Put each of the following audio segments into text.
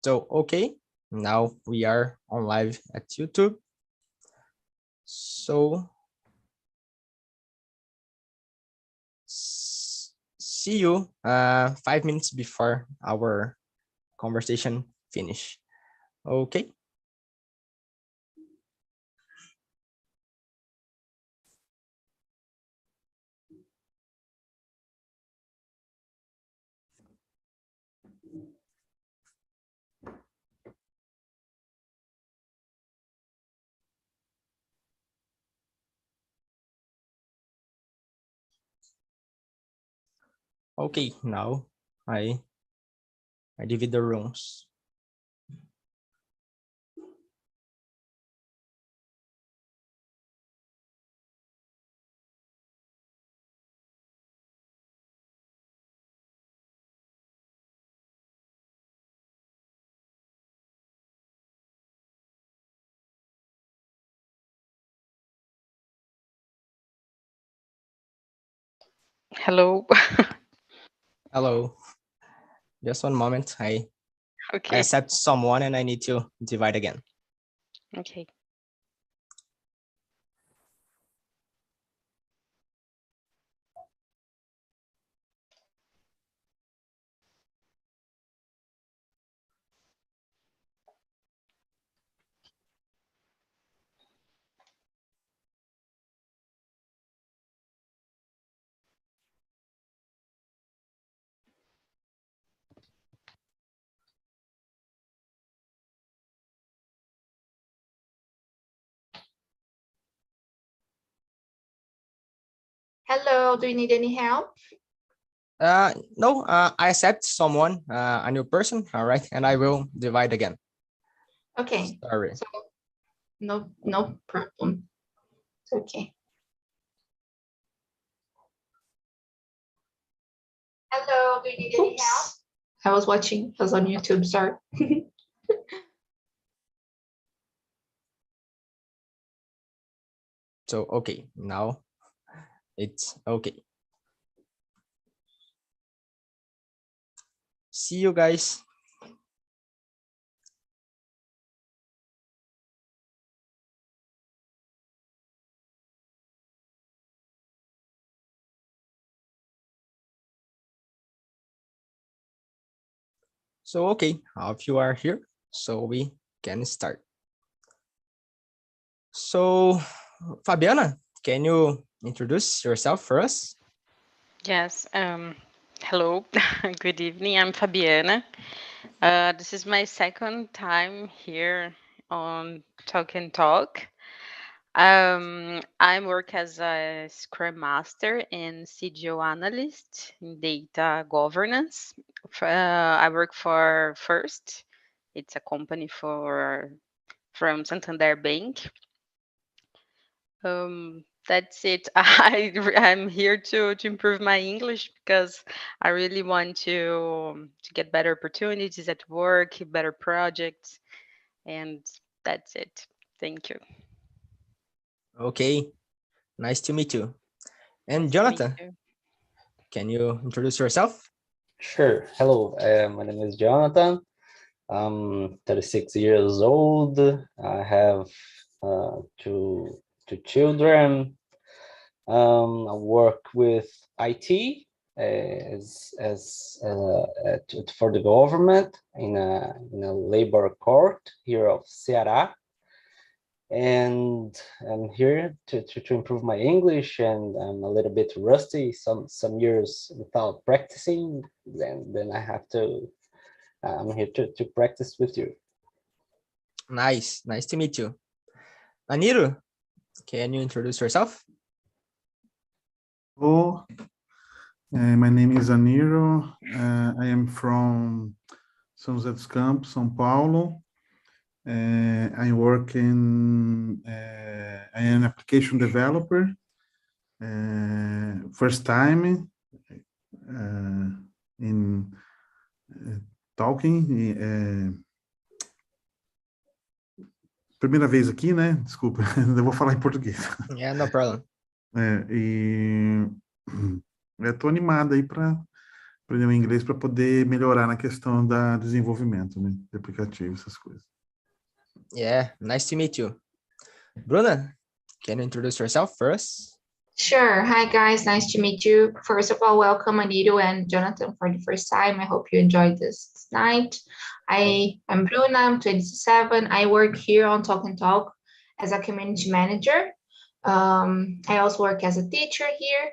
So, okay, now we are on live at YouTube. So, see you 5 minutes before our conversation finish. Okay. Okay, now I divide the rooms. Hello. Hello. Just one moment. I Okay. accept someone and I need to divide again. Okay. Hello, do you need any help? No, I accept someone, a new person, all right, and I will divide again. Okay. Sorry. So, no problem. It's okay. Hello, do you need any help? I was on YouTube, sorry. So, okay, now it's okay. See you guys. So, okay, all of you are here, so we can start. So, Fabiana, can you introduce yourself for us? Yes. Hello. Good evening. I'm Fabiana. This is my second time here on Talk and Talk. I work as a Scrum Master and CGO analyst in data governance. I work for First. It's a company from Santander Bank. That's it. I'm here to improve my English because I really want to get better opportunities at work, better projects, and that's it. Thank you. Okay, nice to meet you. And Nice to meet Jonathan, you. can you introduce yourself? Sure. Hello, my name is Jonathan. I'm 36 years old. I have two children. I work with IT for the government in a labor court here of Ceará. And I'm here to improve my English, and I'm a little bit rusty, some years without practicing, then I have to, I'm here to practice with you. Nice to meet you. Aniru, can you introduce yourself? Hello, my name is Aniro. I am from São José dos Campos, São Paulo. I work in, I am an application developer. First time in talking. Primeira vez aqui, né? Desculpa, eu vou falar em português. Yeah, no problem. E eu tô animado aí para aprender o inglês para poder melhorar na questão da desenvolvimento, né, de aplicativo, essas coisas. Yeah, nice to meet you. Bruna, can you introduce yourself first? Sure. Hi, guys. Nice to meet you. First of all, welcome Anito and Jonathan for the first time. I hope you enjoyed this night. I'm Bruna. I'm 27. I work here on Talk and Talk as a community manager. I also work as a teacher here,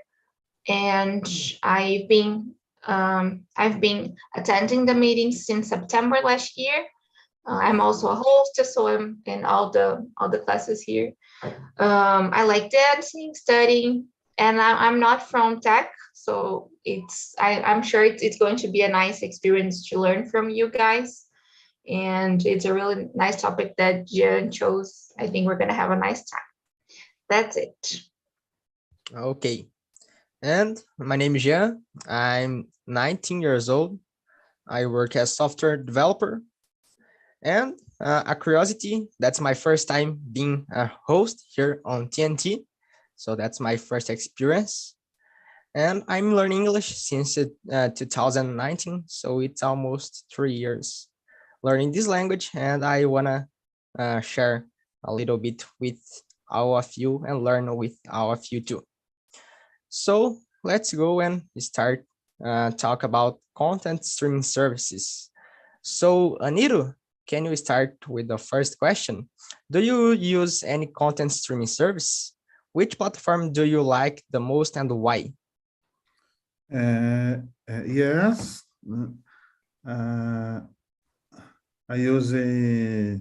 and I've been attending the meetings since September last year. I'm also a host, so I'm in all the classes here. I like dancing, studying, and I'm not from tech, so I'm sure it's going to be a nice experience to learn from you guys. And it's a really nice topic that Jen chose. I think we're gonna have a nice time. That's it. Okay. And my name is Jean. I'm 19 years old. I work as software developer. And a curiosity, that's my first time being a host here on TNT. So that's my first experience. And I'm learning English since 2019. So it's almost 3 years learning this language. And I wanna share a little bit with all of you and learn with all of you too. So let's go and start talk about content streaming services. So Aniro, can you start with the first question? Do you use any content streaming service? Which platform do you like the most and why? Yes. I use a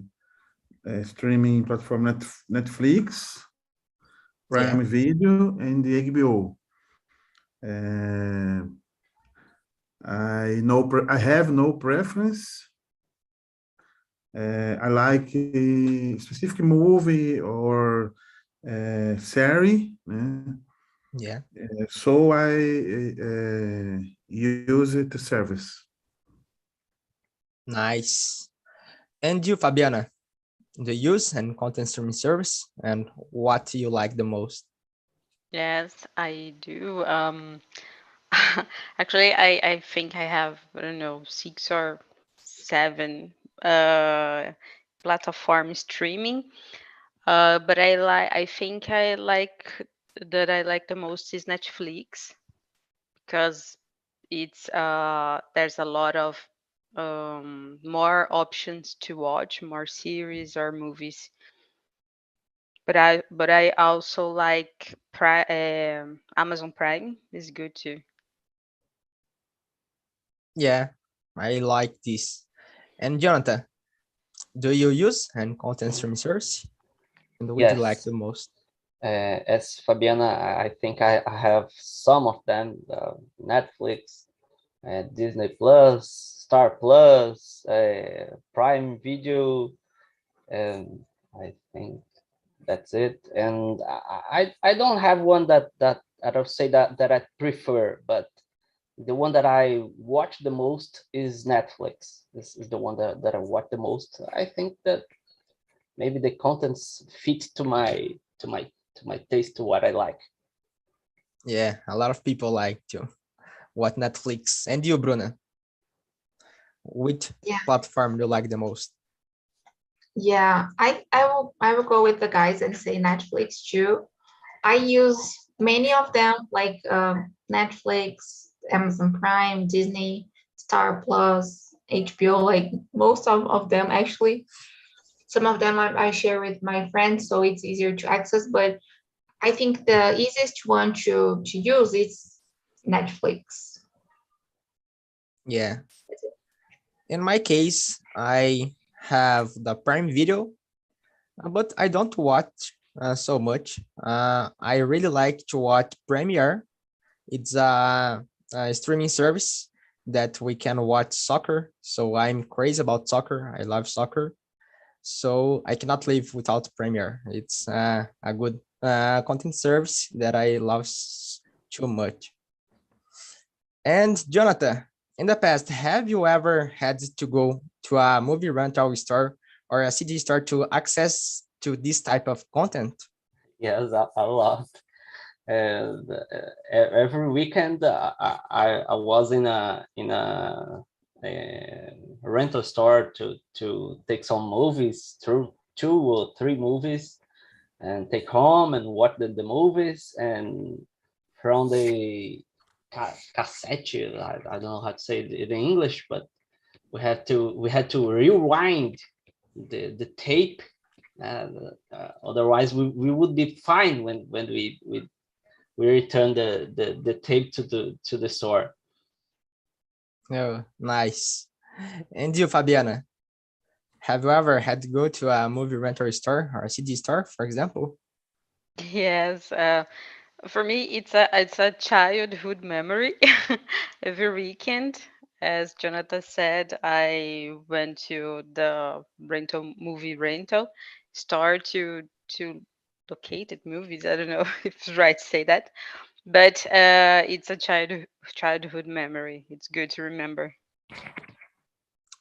streaming platform Netflix, Prime Video, and the HBO. I have no preference. I like a specific movie or series. Yeah. So I use it to service. Nice. And you, Fabiana, do you use any content streaming service and what do you like the most? Yes, I do. Actually, I think I have, I don't know, 6 or 7 platform streaming. But I think I like the most is Netflix, because it's there's a lot of more options to watch, more series or movies. But I also like Amazon Prime is good too. Yeah, I like this. And Jonathan, do you use any content streaming service? And what do you like Yes. the most? As Fabiana, I think I have some of them: Netflix, Disney Plus, Star Plus, Prime Video, and I think that's it. And I don't have one that I don't say that I prefer, but the one that I watch the most is Netflix. This is the one that I watch the most. I think that maybe the contents fit to my taste, to what I like. Yeah, a lot of people like to watch Netflix. And you, Bruna, which platform do you like the most? Yeah, I will go with the guys and say Netflix too. I use many of them like Netflix, Amazon Prime, Disney, Star Plus, HBO, like most of them actually. Some of them I share with my friends, so it's easier to access, but I think the easiest one to use is Netflix. Yeah. In my case, I have the Prime Video, but I don't watch so much. I really like to watch Premiere. It's a streaming service that we can watch soccer. So I'm crazy about soccer. I love soccer. So I cannot live without Premiere. It's a good content service that I love too much. And Jonathan, in the past, have you ever had to go to a movie rental store or a CD store to access to this type of content? Yes, a lot. And every weekend I was in a rental store to take some movies, through 2 or 3 movies, and take home and watch the movies. And from the cassette, I don't know how to say it in English, but we had to rewind the tape. Otherwise we would be fine when we return the tape to the store. Oh, nice. And you, Fabiana, have you ever had to go to a movie rental store or a CD store, for example? Yes, for me, it's a childhood memory. Every weekend, as Jonathan said, I went to the movie rental store to located movies. I don't know if it's right to say that, but it's a childhood memory. It's good to remember.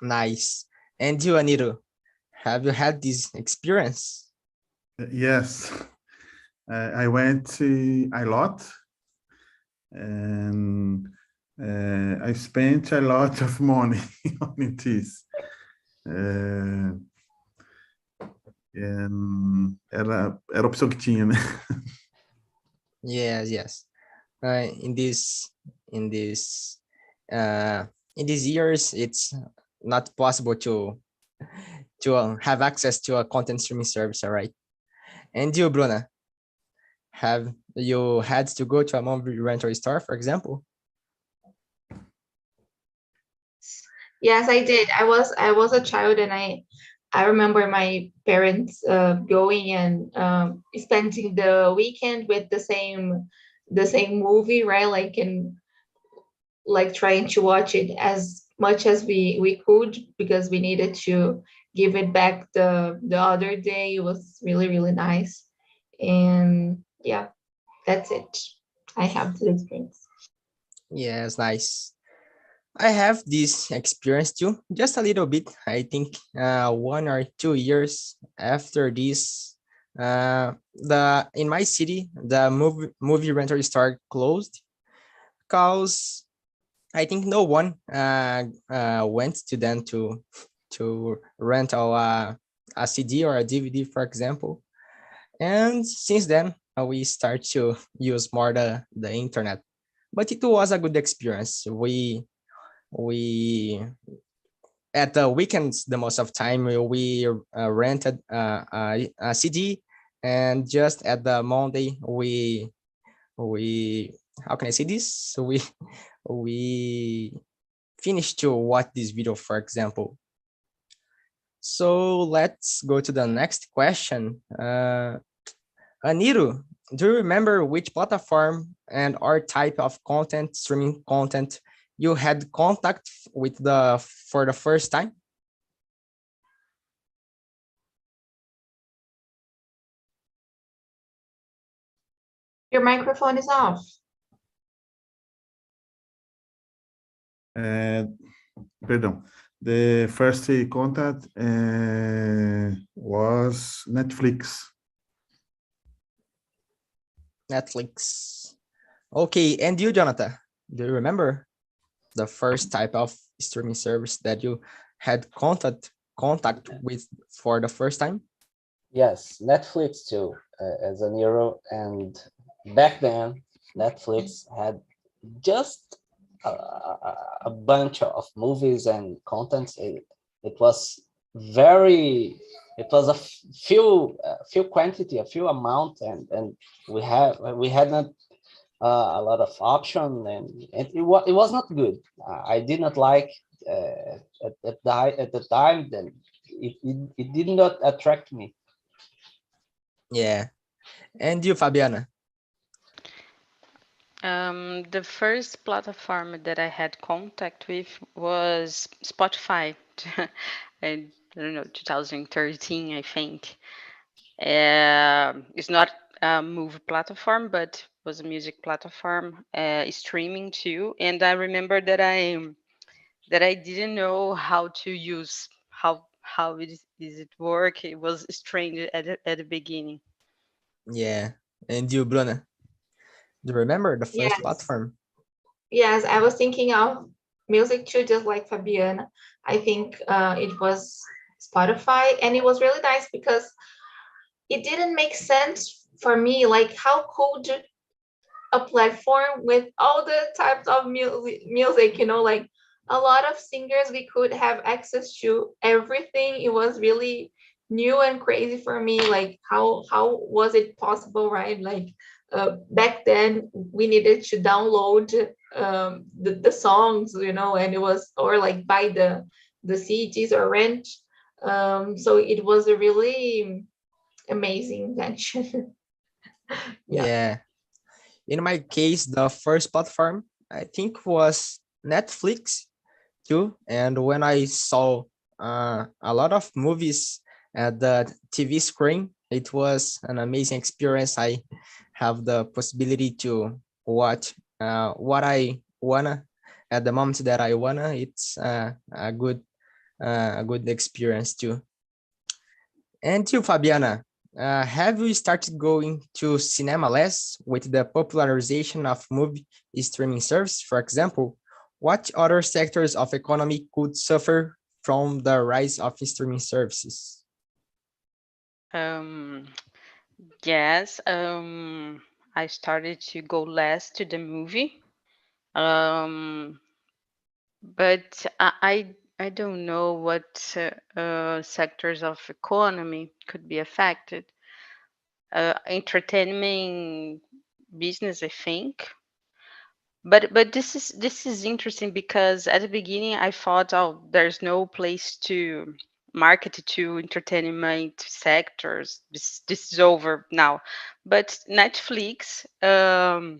Nice. And you, Aniro, have you had this experience? Yes, I went a lot, and I spent a lot of money on this. Era a opção que tinha, né? Yes, yes. In this in these years, it's not possible to have access to a content streaming service, all right? And you, Bruna, have you had to go to a movie rental store, for example? Yes, I did. I was a child, and I remember my parents going and spending the weekend with the same movie, right? Like trying to watch it as much as we could, because we needed to give it back the other day. It was really, really nice. And yeah, that's it. I have the experience. Yes, nice. I have this experience too, just a little bit. I think 1 or 2 years after this, the in my city the movie rental store closed because I think no one went to them to rent a CD or a DVD, for example. And since then, we start to use more the internet. But it was a good experience. We at the weekends, the most of time we rented a CD, and just at the Monday we how can I say this? So we finished to watch this video, for example. So let's go to the next question. Aniru, do you remember which platform and or type of content, streaming content, you had contact with for the first time? Your microphone is off. Perdão. The first contact was Netflix. Netflix. Okay, and you, Jonathan, do you remember the first type of streaming service that you had contact with for the first time? Yes, Netflix too, as an euro. And back then, Netflix had just a bunch of movies and contents. It was a few quantity, a few amount, and we had not a lot of option, and it was not good. I did not like at the time. Then it did not attract me. Yeah. And you, Fabiana? The first platform that I had contact with was Spotify. I don't know, 2013, I think. It's not a movie platform, but was a music platform, streaming too. And I remember that I didn't know how to use how is it work. It was strange at the beginning. Yeah. And you, Bruna? Do you remember the first Yes. platform? Yes, I was thinking of music too, just like Fabiana. I think it was Spotify, and it was really nice because it didn't make sense for me. Like, how could a platform with all the types of music, like a lot of singers, we could have access to everything. It was really new and crazy for me. Like, how was it possible, right? Like, back then we needed to download the songs, and it was, or like buy the CDs or rent. So it was a really amazing invention. Yeah. Yeah. In my case, the first platform I think was Netflix too. And when I saw a lot of movies at the TV screen, it was an amazing experience. I have the possibility to watch what I wanna at the moment that I wanna. It's a good experience too. And you, Fabiana, have you started going to cinema less with the popularization of movie streaming service? For example, what other sectors of economy could suffer from the rise of streaming services? Um, yes, I started to go less to the movie. Um, but I don't know what sectors of economy could be affected. Entertainment business, I think. But this is interesting because at the beginning I thought, oh, there's no place to market to entertainment sectors. This is over now. But Netflix, I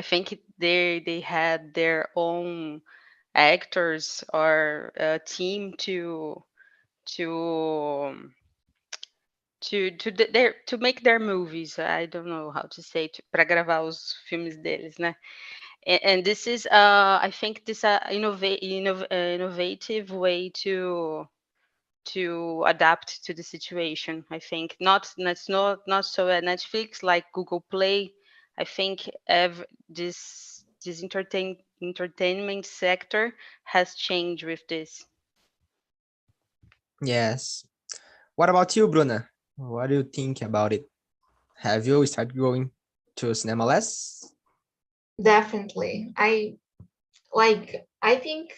think they had their own actors or team to to make their movies. I don't know how to say, para gravar os filmes deles, né? And this is I think this innovative way to adapt to the situation. I think not so at Netflix like Google Play. I think this entertainment sector has changed with this. Yes. What about you, Bruna? What do you think about it? Have you started going to cinema less? Definitely. I think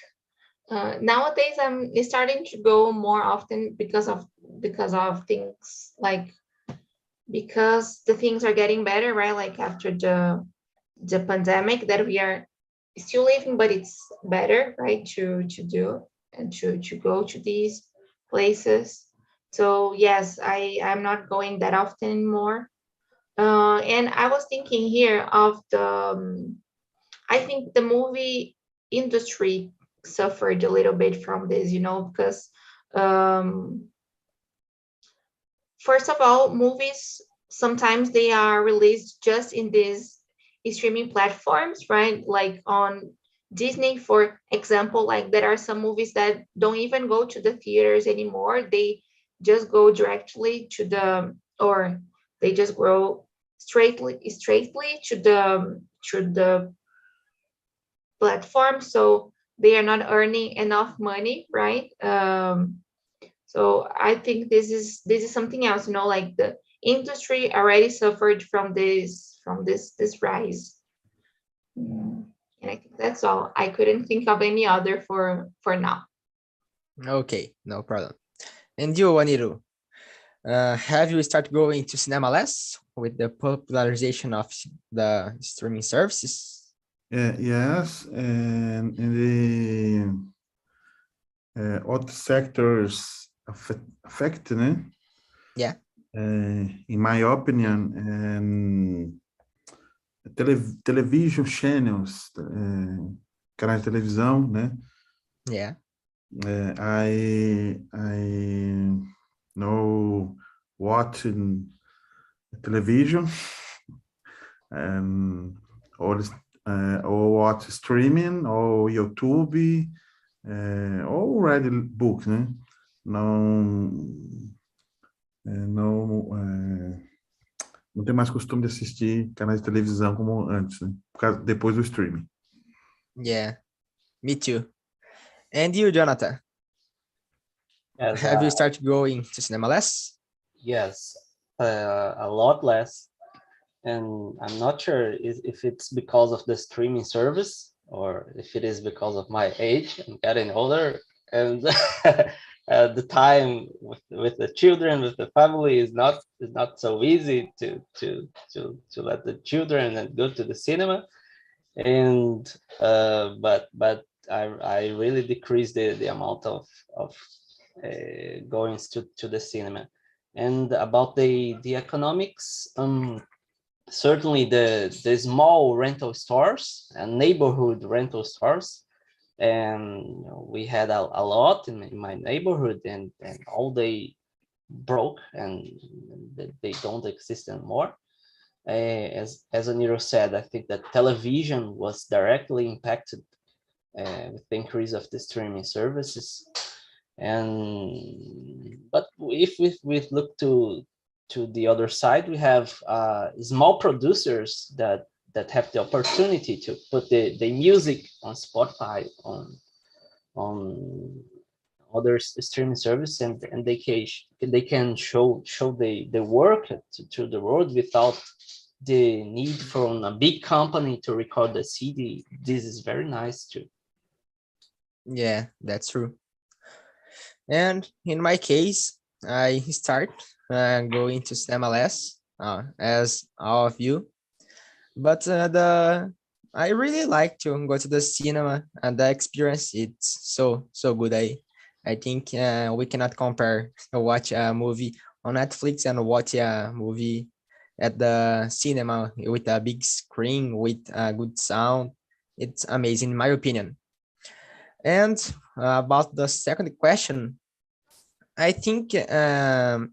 nowadays I'm starting to go more often because of things like, because the things are getting better, right? Like after the pandemic that we are still living, but it's better, right? To do and to go to these places. So yes, I'm not going that often anymore. And I was thinking here of I think the movie industry suffered a little bit from this, because um, first of all, movies sometimes they are released just in these streaming platforms, right? Like on Disney, for example, like there are some movies that don't even go to the theaters anymore. They just go directly to or they just go straightly to the platform, so they are not earning enough money, right? So I think this is something else, like the industry already suffered from this rise. And I think that's all. I couldn't think of any other for now. Okay, no problem. And you, Aniru, have you started going to cinema less with the popularization of the streaming services? Yes, and in the other sectors affect, né? Yeah. In my opinion, television channels, canais de televisão, né? Yeah. I know watching television or watch streaming or YouTube ou read books, né? Não não tem mais costume de assistir canais de televisão como antes, né? Depois do streaming. Yeah, me too. And you, Jonathan, As have you started going to cinema less? yes, a lot less. And I'm not sure if it's because of the streaming service or if it is because of my age. I'm getting older, and the time with the children, with the family, is not so easy to let the children and go to the cinema. And but I really decreased the amount of going to the cinema. And about the economics, certainly the small rental stores and neighborhood rental stores, and we had a lot in my neighborhood, and all they broke, and they don't exist anymore. As Aniro said, I think that television was directly impacted with the increase of the streaming services. And but if we look to the other side, we have small producers that have the opportunity to put the music on Spotify, on other streaming service, and they can show the work to the world without the need from a big company to record the CD. This is very nice too. Yeah, that's true. And in my case, I start going to cinema less, as all of you. But I really like to go to the cinema, and the experience it's so good. I think we cannot compare watch a movie on Netflix and watch a movie at the cinema with a big screen with a good sound. It's amazing in my opinion. And about the second question, I think, for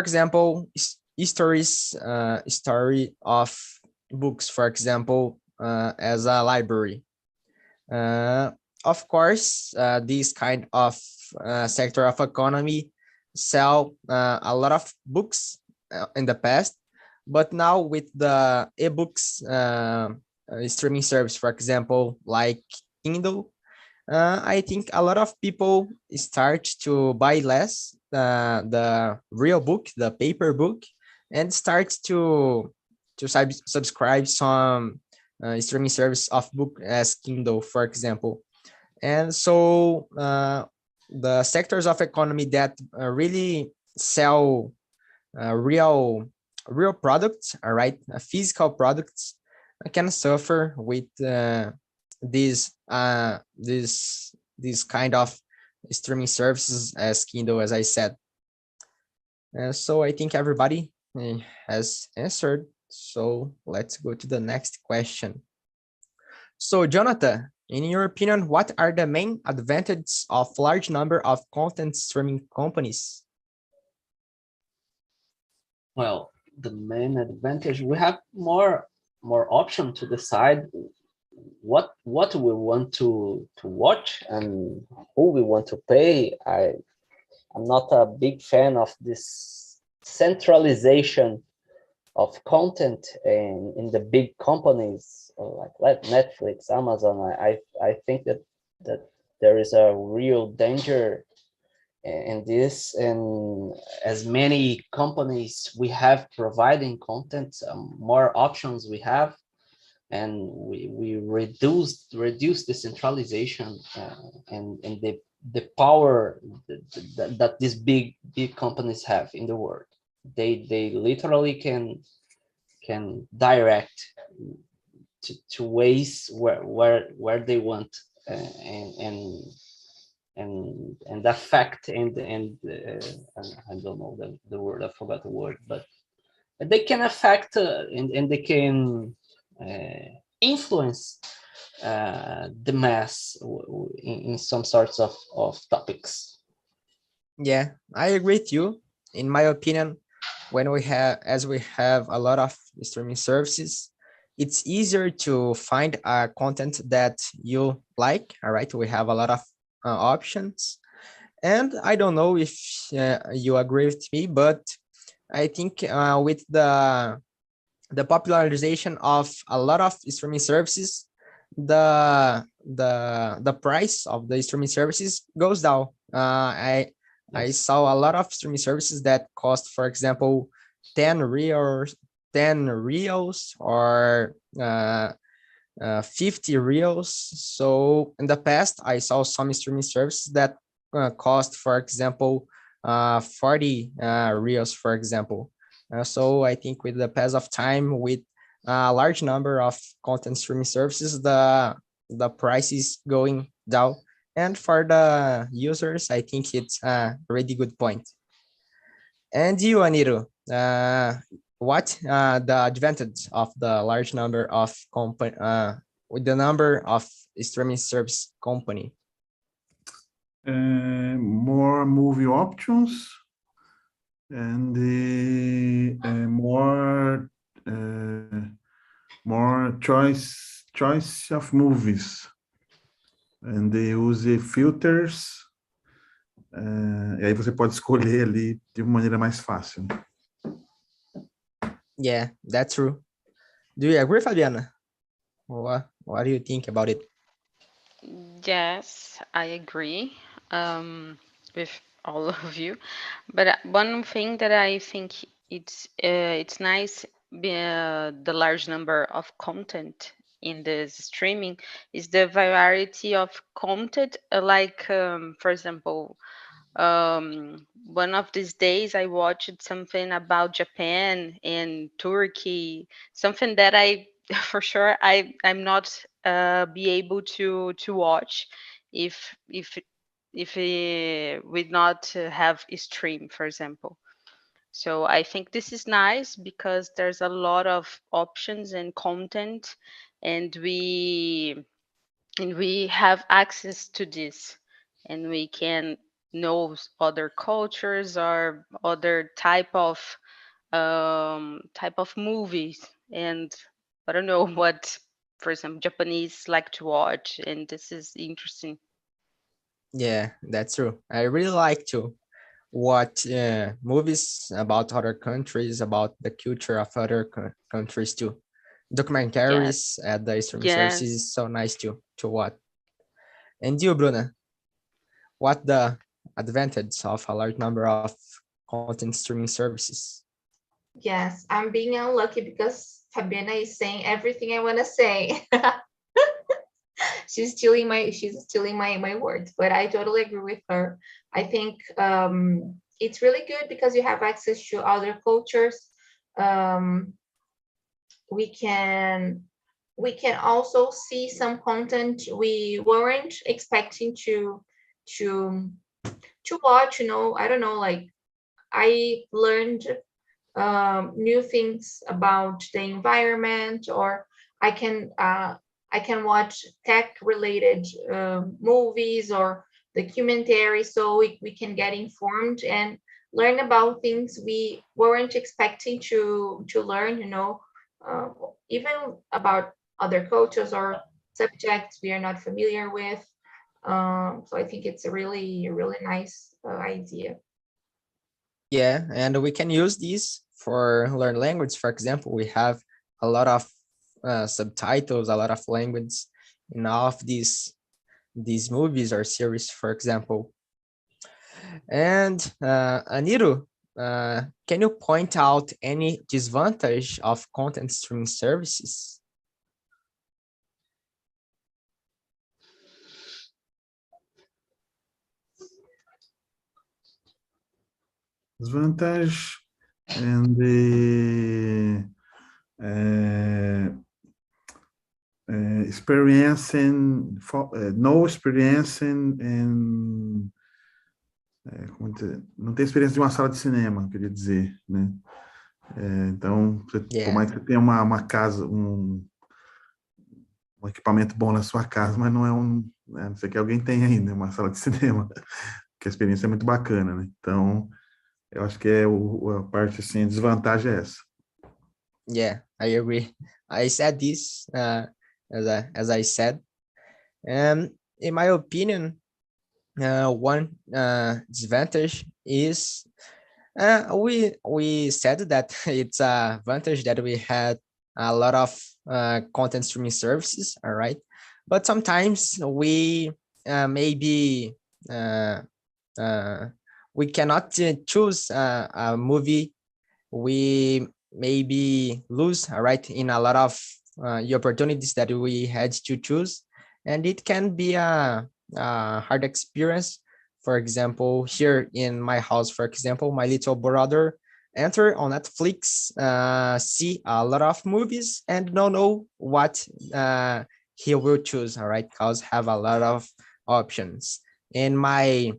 example, story of books, for example, as a library. Of course, this kind of sector of economy sell a lot of books in the past, but now with the ebooks streaming service, for example, like Kindle, I think a lot of people start to buy less the real book, the paper book, and start to subscribe some streaming service of book as Kindle, for example. And so the sectors of economy that really sell real products, all right, physical products, can suffer with this kind of streaming services as Kindle, as I said. So I think everybody has answered. So let's go to the next question. So Jonathan, in your opinion, what are the main advantages of large number of content streaming companies? Well, the main advantage, we have more option to decide what we want to watch and who we want to pay. I'm not a big fan of this centralization of content in the big companies like Netflix, Amazon. I think that there is a real danger in this, and as many companies we have providing content, more options we have, and we reduce the centralization and the power that these big companies have in the world. They literally can direct to ways where they want, and affect and I don't know the word, I forgot the word, but they can affect and they can influence the mass in some sorts of topics. Yeah, I agree with you. In my opinion, when we have a lot of streaming services, it's easier to find a content that you like. All right, we have a lot of options, and I don't know if you agree with me, but I think with the popularization of a lot of streaming services, the price of the streaming services goes down. I Yes. saw a lot of streaming services that cost, for example, 10 reals or 50 reals. So in the past, I saw some streaming services that cost, for example, 40 reals, for example. So I think with the pass of time, with a large number of content streaming services, the price is going down. And for the users, I think it's a really good point. And you, Aniro, what the advantage of the large number of company with the number of streaming service company? More movie options and more choice of movies, and they use filters. E aí você pode escolher ali de uma maneira mais fácil. Yeah, that's true. Do you agree, Fabiana? What do you think about it? Yes, I agree with all of you. But one thing that I think it's nice, the large number of content in this streaming is the variety of content. Like, for example, one of these days I watched something about Japan and Turkey, something that I for sure I'm not be able to watch if we not have a stream, for example. So I think this is nice because there's a lot of options and content, and we have access to this, and we can know other cultures or other type of movies, and I don't know what, for example, Japanese like to watch, and this is interesting. Yeah, that's true. I really like to watch movies about other countries, about the culture of other countries too. Yes, Documentaries at the streaming services yes. is so nice to watch. And you, Bruna, what the advantage of a large number of content streaming services? Yes, I'm being unlucky because Fabiana is saying everything I want to say. She's stealing my words, but I totally agree with her. I think it's really good because you have access to other cultures. Um, we can we can also see some content we weren't expecting to to watch. I don't know, like I learned new things about the environment, or I can uh, I can watch tech related movies or documentaries, so we can get informed and learn about things we weren't expecting to learn. Uh, Even about other cultures or subjects we are not familiar with. So I think it's a really nice idea. Yeah, and we can use these for learn language. For example, we have a lot of subtitles, a lot of language in all of these movies or series, for example. And Aniru, can you point out any disadvantage of content streaming services? Desvantage and the experiencing no experience in não tem experiência de uma sala de cinema, queria dizer, né? Então, por mais que você tenha uma casa, um equipamento bom na sua casa, mas não é não sei que alguém tem ainda uma sala de cinema, que a experiência é muito bacana, né? Então, eu acho que a parte assim, a desvantagem é essa. Yeah, I agree. I said this as I said. In my opinion, one disadvantage is We said that it's a advantage that we had a lot of content streaming services, all right? But sometimes we maybe uh, uh, we cannot choose a movie. We maybe lose, all right, in a lot of the opportunities that we had to choose, and it can be a hard experience. For example, here in my house, for example, my little brother enter on Netflix, see a lot of movies and don't know what he will choose, all right, because have a lot of options. In my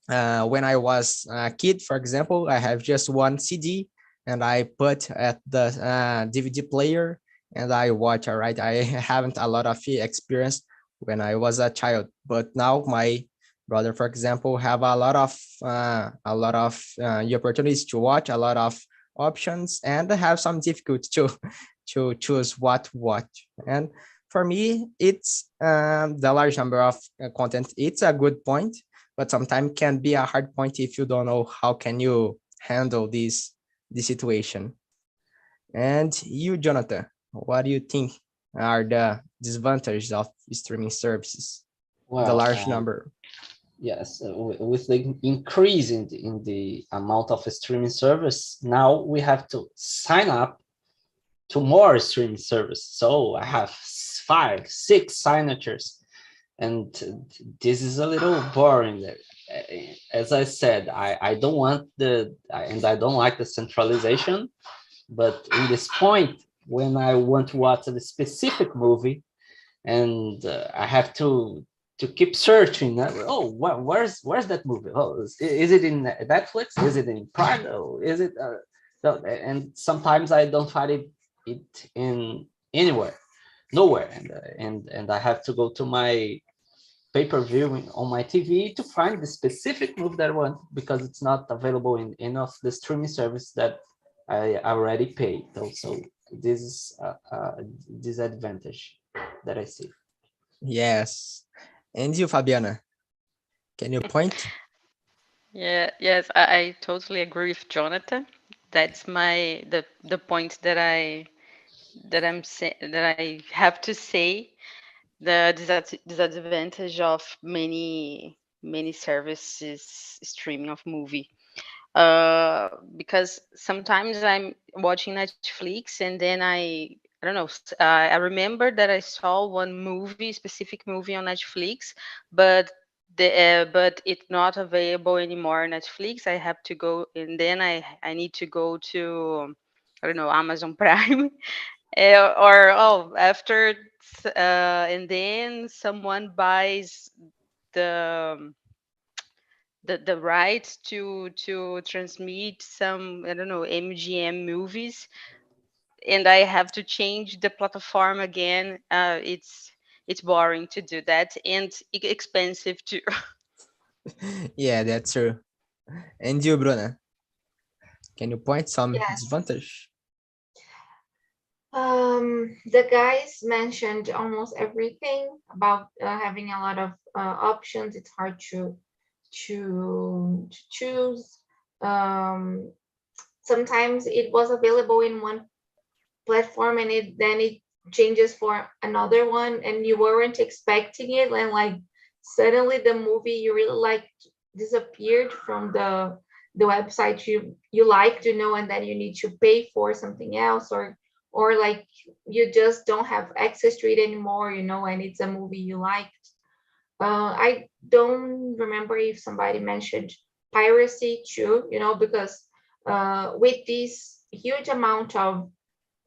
when I was a kid, for example, I have just one CD and I put at the DVD player and I watch. All right, I haven't a lot of experience when I was a child, but now my brother, for example, have a lot of opportunities to watch, a lot of options, and have some difficulty to to choose what to watch. And for me, it's the large number of content. It's a good point, but sometimes can be a hard point if you don't know how can you handle this situation. And you, Jonathan, what do you think are the disadvantages of streaming services? The Well, large number. yes, with the increase in the amount of streaming service, now we have to sign up to more streaming service. So I have 5, 6 signatures, and this is a little boring. As I said, I don't want and I don't like the centralization. But in this point, when I want to watch a specific movie, and I have to keep searching. Oh, where's that movie? Oh, is it in Netflix? Is it in Prime? Oh, is it? No, and sometimes I don't find it in anywhere, nowhere, and I have to go to my pay-per-view on my TV to find the specific movie that I want because it's not available in any of the streaming service that I already paid. So this is a disadvantage that I see. Yes. And you, Fabiana, can you point? Yeah, yes, I totally agree with Jonathan. That's the point that I have to say. The disadvantage of many services streaming of movie. Because sometimes I'm watching Netflix and then I don't know. I remember that I saw one movie, specific movie on Netflix, but but it's not available anymore on Netflix. I have to go and then I need to go to I don't know, Amazon Prime. Or after and then someone buys the the rights to transmit some I don't know MGM movies, and I have to change the platform again. It's boring to do that and expensive too. Yeah, that's true. And you, Bruna, can you point some Yes. disadvantage? The guys mentioned almost everything about having a lot of options. It's hard to choose. Um, Sometimes it was available in one platform and it changes for another one, and you weren't expecting it, and like suddenly the movie you really liked disappeared from the website you like to know, and then you need to pay for something else, or like you just don't have access to it anymore, and it's a movie you liked. I don't remember if somebody mentioned piracy too, because with this huge amount of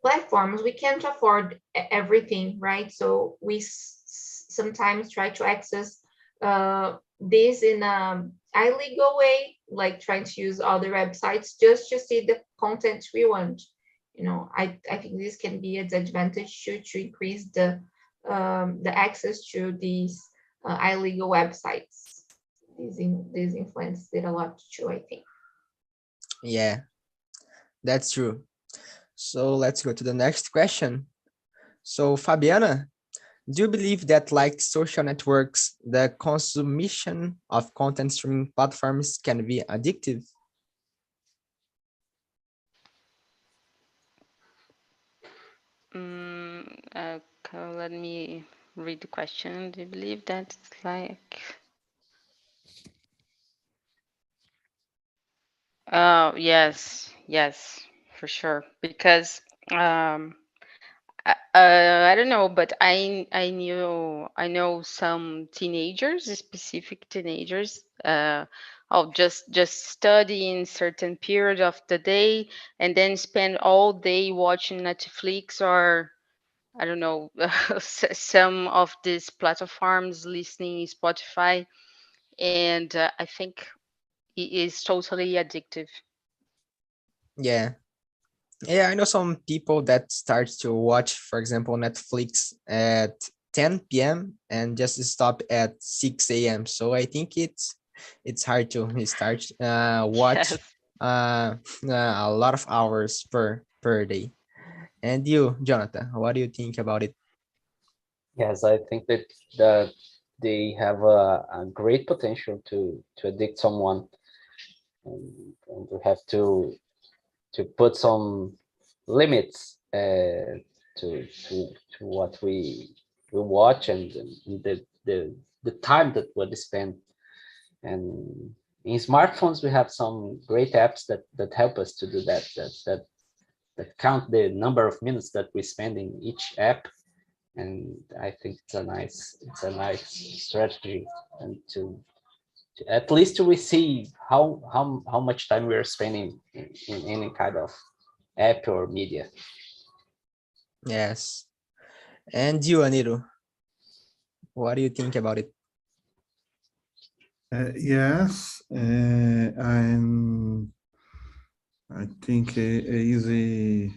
platforms, we can't afford everything, right? So we sometimes try to access this in a illegal way, like trying to use other websites just to see the content we want. I think this can be a disadvantage to increase the access to these illegal websites. These influences it a lot too, I think. Yeah, that's true. So let's go to the next question. So Fabiana, do you believe that like social networks, the consumption of content streaming platforms can be addictive? Let me read the question. Do you believe that it's like? Oh, yes, for sure. Because I don't know, but I know some teenagers, specific teenagers, just study in certain period of the day and then spend all day watching Netflix or I don't know some of these platforms, listening Spotify, and I think it is totally addictive. Yeah. Yeah, I know some people that start to watch, for example, Netflix at 10 p.m. and just stop at 6 a.m. So I think it's hard to start watch Yes. a lot of hours per day. And you, Jonathan, what do you think about it? Yes, I think that they have a great potential to addict someone, and we have to put some limits to what we watch and the time that we spend. And in smartphones, we have some great apps that help us to do that count the number of minutes that we spend in each app. And I think it's a nice strategy, and to at least to receive how much time we are spending in any kind of app or media. Yes. And you, Aniro, what do you think about it? Yes, I think é easy.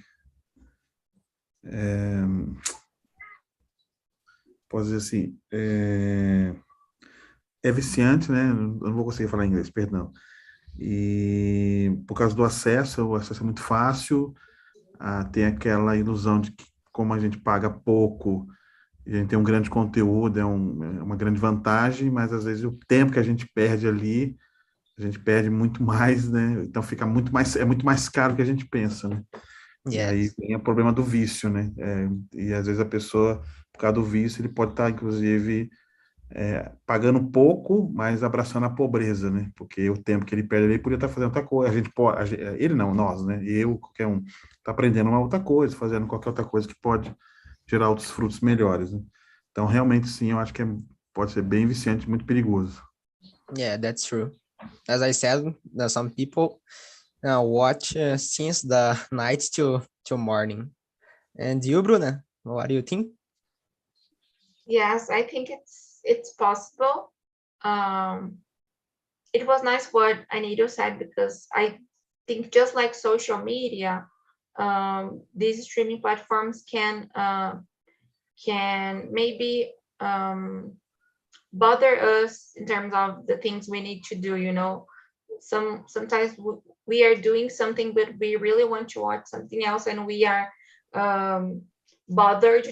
Posso dizer assim, é viciante, né? Eu não vou conseguir falar inglês, perdão. E por causa do acesso, o acesso é muito fácil, tem aquela ilusão de que como a gente paga pouco, a gente tem um grande conteúdo, é uma grande vantagem, mas às vezes o tempo que a gente perde ali, a gente perde muito mais, né? Então fica é muito mais caro do que a gente pensa, né? E aí Yes. vem o problema do vício, né? E às vezes a pessoa, por causa do vício, ele pode estar, inclusive, pagando pouco, mas abraçando a pobreza, né? Porque o tempo que ele perde ele podia estar fazendo outra coisa. A gente pode, ele não, nós, né? Eu, qualquer um, está aprendendo uma outra coisa, fazendo qualquer outra coisa que pode gerar outros frutos melhores, né? Então, realmente, sim, eu acho que pode ser bem viciante, muito perigoso. Yeah, that's true. As I said, some people watch since the night till morning. And you, Bruna, what do you think? Yes, I think it's possible. It was nice what Anito said, because I think just like social media, these streaming platforms can maybe bother us in terms of the things we need to do. Sometimes we are doing something, but we really want to watch something else, and we are bothered,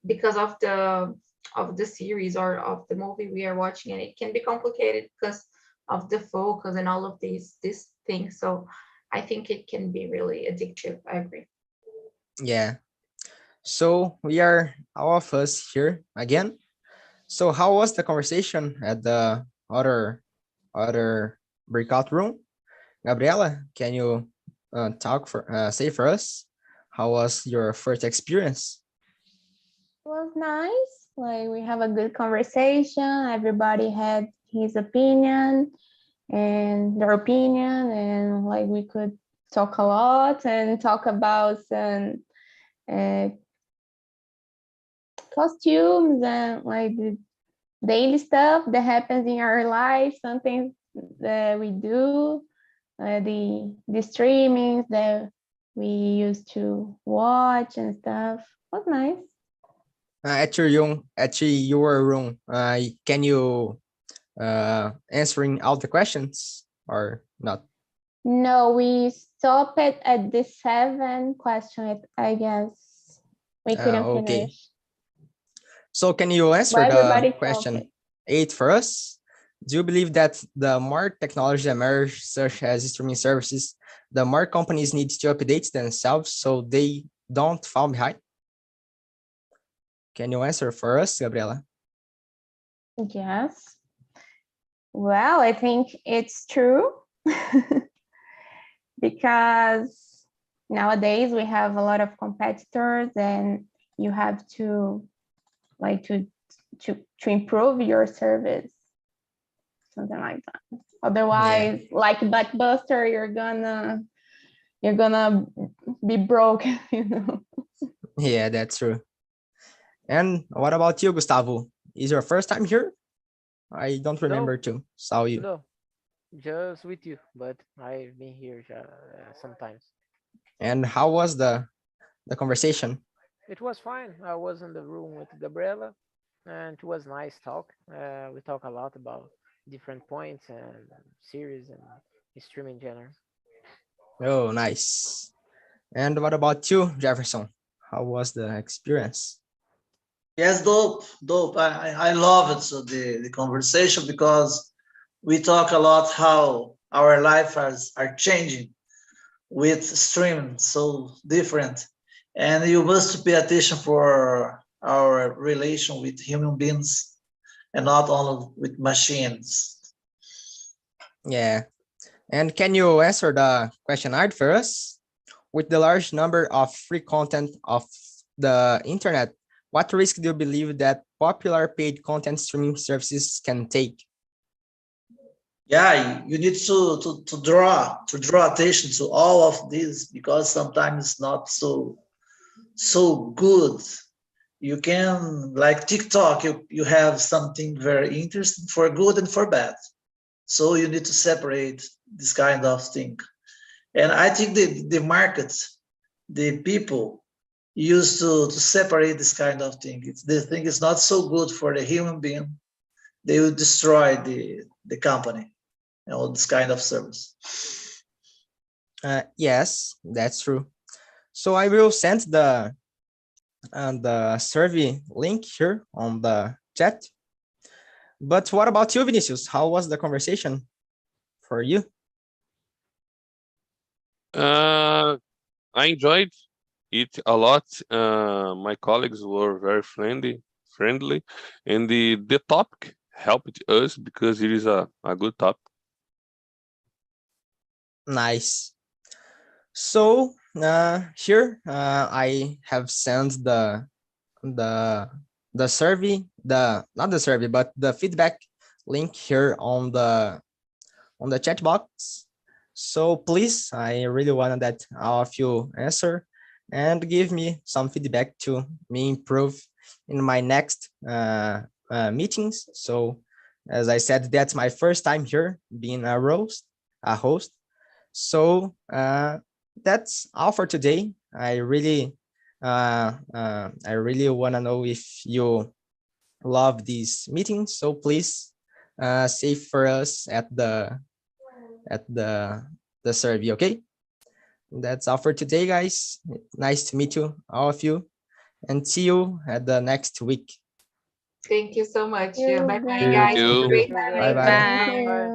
because of the series or of the movie we are watching, and it can be complicated because of the focus and all of these things. So I think it can be really addictive. I agree. Yeah. So we are all of us here again. So how was the conversation at the other breakout room? Gabriela, can you say for us how was your first experience? It was nice. Like, we have a good conversation. Everybody had his opinion and their opinion, and like we could talk a lot and talk about some costumes and like the daily stuff that happens in our life, something that we do, the streamings that we used to watch and stuff. It was nice. At your room, can you answering all the questions or not? No, we stopped at the 7th question, I guess. We couldn't Okay. finish. So can you answer But the everybody question talked. 8 for us? Do you believe that the more technology emerge, such as streaming services, the more companies need to update themselves so they don't fall behind? Can you answer for us, Gabriela? Yes. Well, I think it's true because nowadays we have a lot of competitors and you have to improve your service, something like that. Otherwise, like Blockbuster, you're gonna be broke, you know. Yeah, that's true. And what about you, Gustavo? Is your first time here? I don't remember to saw you. No, just with you, but I've been here sometimes. And how was the conversation? It was fine. I was in the room with Gabriela, and it was nice talk. We talk a lot about different points and series and stream in general. Oh, nice. And what about you, Jefferson? How was the experience? Yes, dope. I love it. So the conversation because we talk a lot how our lives are changing with streaming so different, and you must pay attention for our relation with human beings and not only with machines. Yeah. And can you answer the question art for us? With the large number of free content of the internet, what risk do you believe that popular paid content streaming services can take? Yeah, you need to draw attention to all of this because sometimes it's not so good. You can, like TikTok, you have something very interesting for good and for bad. So you need to separate this kind of thing. And I think the market, the people used to separate this kind of thing. The thing is not so good for the human being. They will destroy the company and all this kind of service. Yes, that's true. So I will send the survey link here on the chat. But what about you, Vinicius? How was the conversation for you? I enjoyed it a lot. My colleagues were very friendly, and the topic helped us because it is a good topic. Nice. So here I have sent the survey, not the survey, but the feedback link here on the chat box. So please, I really want that all of you answer and give me some feedback to me improve in my next meetings. So as I said, that's my first time here being a host. So that's all for today. I really want to know if you love these meetings. So please save for us at the survey. Okay, that's all for today, guys. Nice to meet you, all of you, and see you at the next week. Thank you so much. You Bye bye, guys. guys. Thank you. Great night. Bye bye. Thank you.